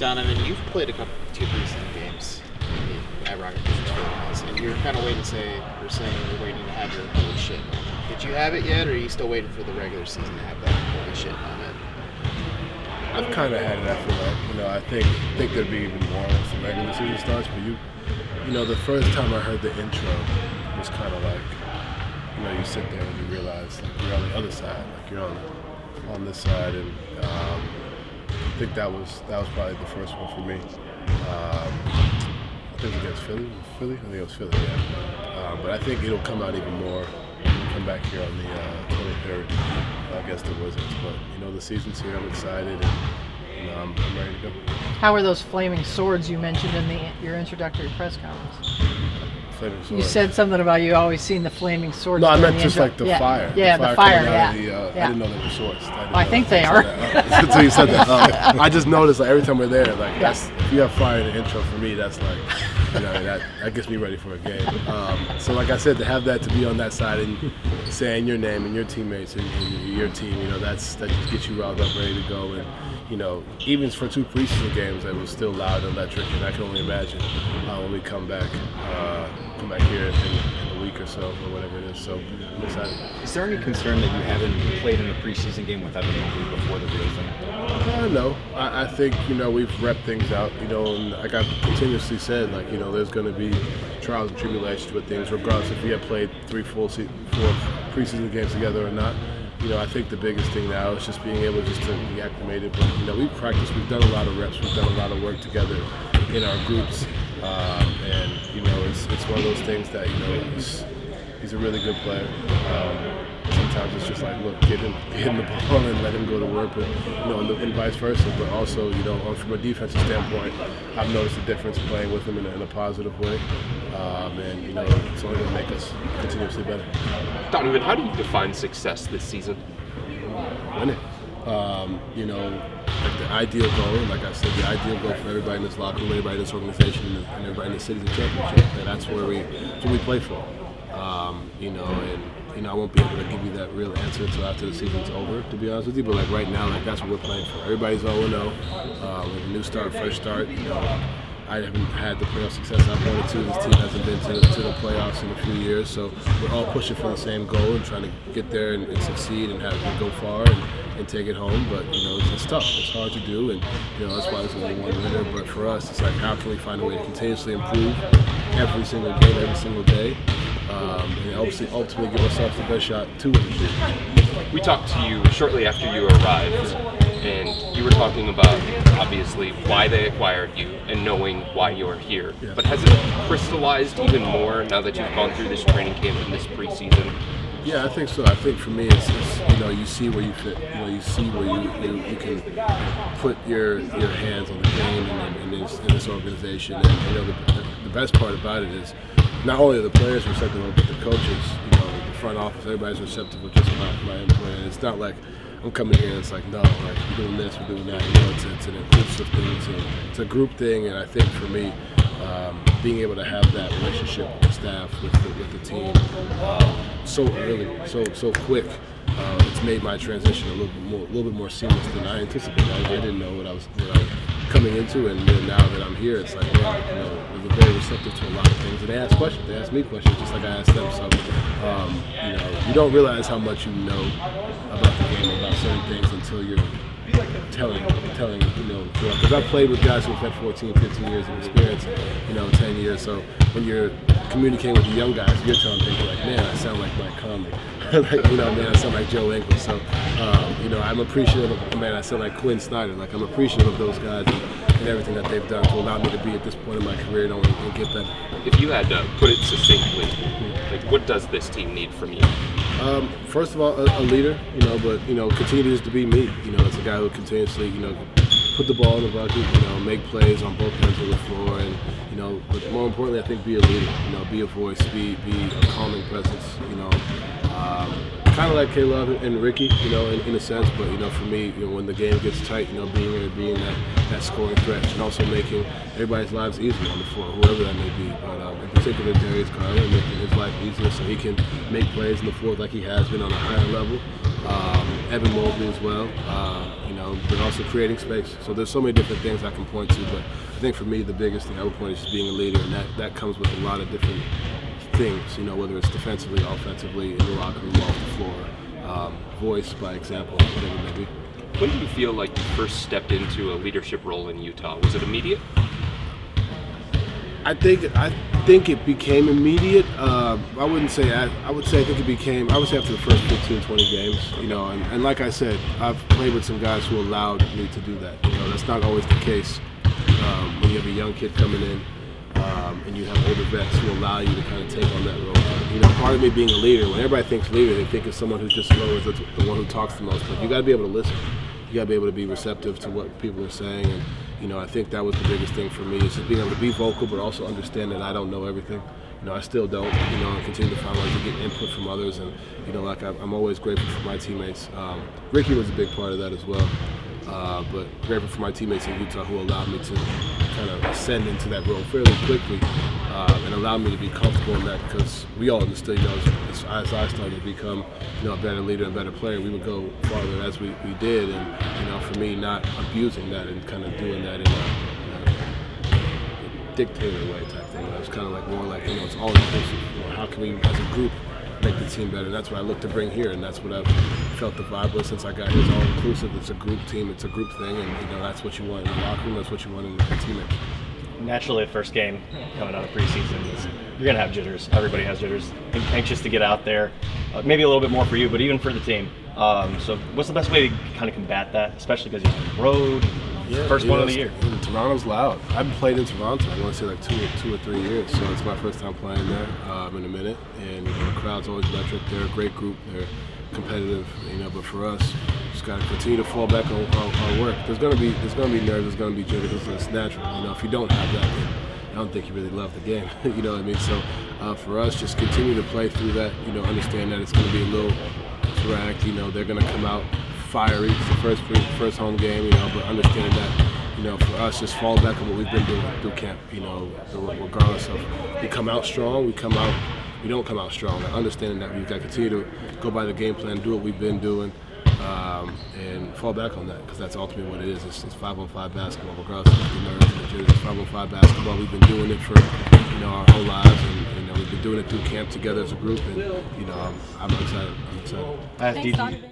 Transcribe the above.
Donovan, you've played two preseason games at Rocket Mortgage, and you're kind of waiting to saying you're waiting to have your holy shit moment. Did you have it yet, or are you still waiting for the regular season to have that holy shit moment? I've kind of had it after that. I think there'd be even more once the regular season starts. But the first time I heard the intro was kind of like, you sit there and you realize like you're on the other side, like you're on this side, and I think that was probably the first one for me. I think it was against Philly. I think it was Philly. Yeah. But I think it'll come out even more. We'll come back here on the 23rd against the Wizards. But the season's here. I'm excited, and I'm ready to go. How are those flaming swords you mentioned in your introductory press conference? Flaming swords. You said something about you always seen the flaming swords. No, I meant just like the fire. Yeah, the fire. I didn't know they were swords. I think they are. Until you said that. I just noticed like every time we're there, like if you have fire in the intro for me, that's like, that gets me ready for a game. So like I said, to have that, to be on that side and saying your name and your teammates and your team, that just gets you riled up, ready to go. And even for 2 preseason games, it was still loud and electric, and I can only imagine when we come back here in a week or so, or whatever it is. So I'm excited. Is there any concern that you haven't played in a preseason game with Evan Mobley before the real thing? No. I think, we've repped things out, and like I've continuously said, like, there's going to be trials and tribulations with things, regardless if we have played 4 preseason games together or not. I think the biggest thing now is just being able just to be acclimated. But, we've practiced, we've done a lot of reps, we've done a lot of work together in our groups. And, it's one of those things that, he's a really good player. Sometimes it's just like, look, get him the ball and let him go to work, but, and vice versa. But also, from a defensive standpoint, I've noticed a difference playing with him in a positive way. And, it's only going to make us continuously better. Donovan, how do you define success this season? Winning. Like the ideal goal, like I said, the ideal goal for everybody in this locker room, everybody in this organization, and everybody in the city is a championship. And that's what we play for. And I won't be able to give you that real answer until after the season's over, to be honest with you. But like right now, like that's what we're playing for. Everybody's 0-0 with a new start, fresh start. I haven't had the playoff success I wanted to. This team hasn't been to the playoffs in a few years, so we're all pushing for the same goal and trying to get there and succeed and have it go far and take it home. But it's tough. It's hard to do, and that's why there's only one winner. But for us, it's like how can we find a way to continuously improve every single game, every single day, and ultimately give ourselves the best shot to win. We talked to you shortly after you arrived, and you were talking about obviously why they acquired you and knowing why you're here. Yeah. But has it crystallized even more now that you've gone through this training camp and this preseason? Yeah, I think so. I think for me, it's you see where you fit. You see where you can put your hands on the game and in this organization. And the best part about it is not only are the players receptive, but the coaches, the front office, everybody's receptive with just my input. And it's not like I'm coming here and it's like, no, like we're doing this, we're doing that. It's an inclusive thing, it's a group thing, and I think for me, being able to have that relationship with the staff, with the team, so early, so quick, it's made my transition a little bit more seamless than I anticipated. I didn't know what I was coming into, and then now that I'm here, it's like, they're very receptive to a lot of things, and they ask questions. They ask me questions just like I asked them. So, you don't realize how much you know about the game, about certain things until you're telling, because I've played with guys who've had 14, 15 years of experience, 10 years. So when you're communicating with the young guys, you're telling people like, man, I sound like Mike Conley. Man, I sound like Joe Ingles. So, I'm appreciative of, man, I sound like Quinn Snyder. Like, I'm appreciative of those guys and everything that they've done to allow me to be at this point in my career and get better. If you had to put it succinctly, like, what does this team need from you? First of all, a leader, but continues to be me. It's a guy who continuously, put the ball in the bucket, make plays on both ends of the floor, and but more importantly, I think be a leader. Be a voice, be a calming presence. Kind of like K-Love and Ricky, in a sense. But for me, when the game gets tight, being that scoring threat, and also making everybody's lives easier on the floor, whoever that may be. But in particular, Darius Garland making his life easier so he can make plays on the floor like he has been on a higher level. Evan Mobley as well. but also creating space. So there's so many different things I can point to, but I think for me the biggest thing I would point is just being a leader, and that comes with a lot of different things, whether it's defensively, offensively, in the locker room, off the floor, voice by example, whatever it may be. When do you feel like you first stepped into a leadership role in Utah? Was it immediate? I think it became immediate. I would say I think it became, I would say after the first 15, 20 games, and like I said, I've played with some guys who allowed me to do that. That's not always the case when you have a young kid coming in and you have older vets who allow you to kind of take on that role. Part of me being a leader, when everybody thinks leader, they think of someone who's just always the one who talks the most, but you got to be able to listen. You got to be able to be receptive to what people are saying, and I think that was the biggest thing for me, is just being able to be vocal, but also understand that I don't know everything. I still don't, and continue to find ways to get input from others, and I'm always grateful for my teammates. Ricky was a big part of that as well, but grateful for my teammates in Utah who allowed me to kind of ascend into that role fairly quickly, and allowed me to be comfortable in that, because we all understood, as I started to become, a better leader and better player, we would go farther as we did, and for me, not abusing that and kind of doing that in a dictator way type thing. It was kind of like more like, it's all inclusive. How can we, as a group, make the team better? And that's what I look to bring here, and that's what I've felt the vibe was since I got here. It's all inclusive. It's a group team. It's a group thing, and that's what you want in the locker room. That's what you want in the teammates. Naturally, the first game coming out of preseason, you're going to have jitters. Everybody has jitters. Anxious to get out there. Maybe a little bit more for you, but even for the team. So what's the best way to kind of combat that, especially because you're on the road? First one of the year. Toronto's loud. I haven't played in Toronto, I want to say like two or 3 years, so it's my first time playing there in a minute. And the crowd's always electric. They're a great group. They're competitive, but for us, just got to continue to fall back on our work. There's gonna be nerves. There's gonna be jitters. It's natural. If you don't have that, then I don't think you really love the game. You know what I mean? So for us, just continue to play through that. Understand that it's gonna be a little sporadic. They're gonna come out fiery. It's the first home game. But understanding that, for us, just fall back on what we've been doing through camp. Regardless of we come out strong, we don't come out strong. Understanding that we've got to continue to go by the game plan, do what we've been doing, and fall back on that, because that's ultimately what it is. It's 5-on-5 basketball, regardless of the nerves and the jitters. It's 5-on-5 basketball. We've been doing it for our whole lives, and we've been doing it through camp together as a group. And I'm excited. Thanks, Donovan.